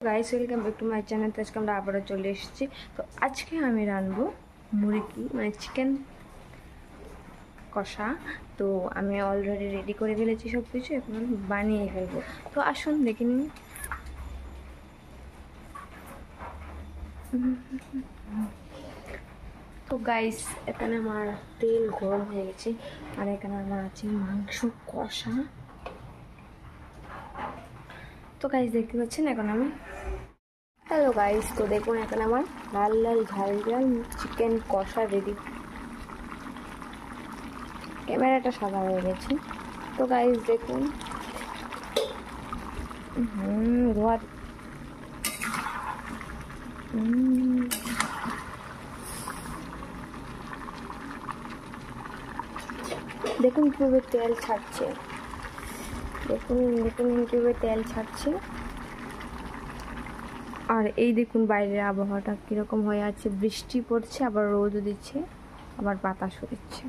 Guys welcome back to my channel. তো আজকে আমরা আবারও চলে এসেছি। তো আজকে আমি রাঁধবো মুরগি মানে চিকেন কষা। তো আমি অলরেডি রেডি করে ফেলেছি সব কিছু, এখন আমি বানিয়ে ফেলবো। তো আসুন দেখে নিন। তো গাইস এখানে আমার তেল গরম হয়ে গেছে, আর এখানে আমার আছে মাংস কষা। তো গাইস দেখতে পাচ্ছেন এখন আমি হ্যালো গাইস, তো দেখুন এখানে আমার লাল লাল ঝাল ঝাল চিকেন কষা রেডি। ক্যামেরাটা সাদা হয়ে গেছে। তো গাইস দেখুন ধোয়া দেখুন কীভাবে তেল ছাড়ছে, দেখুন দেখুন কীভাবে তেল ছাড়ছে। আর এই দেখুন বাইরের আবহাওয়াটা কীরকম হয়ে আছে, বৃষ্টি পড়ছে, আবার রোদও দিচ্ছে, আবার বাতাসও দিচ্ছে।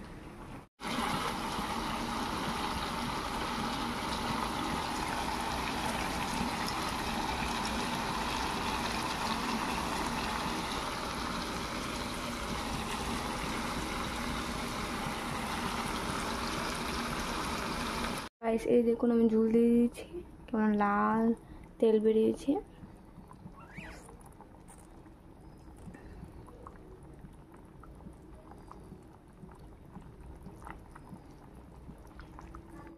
গাইস এই দেখুন আমি ঝুল দিয়ে দিয়েছি, কেমন লাল তেল বেরিয়েছে।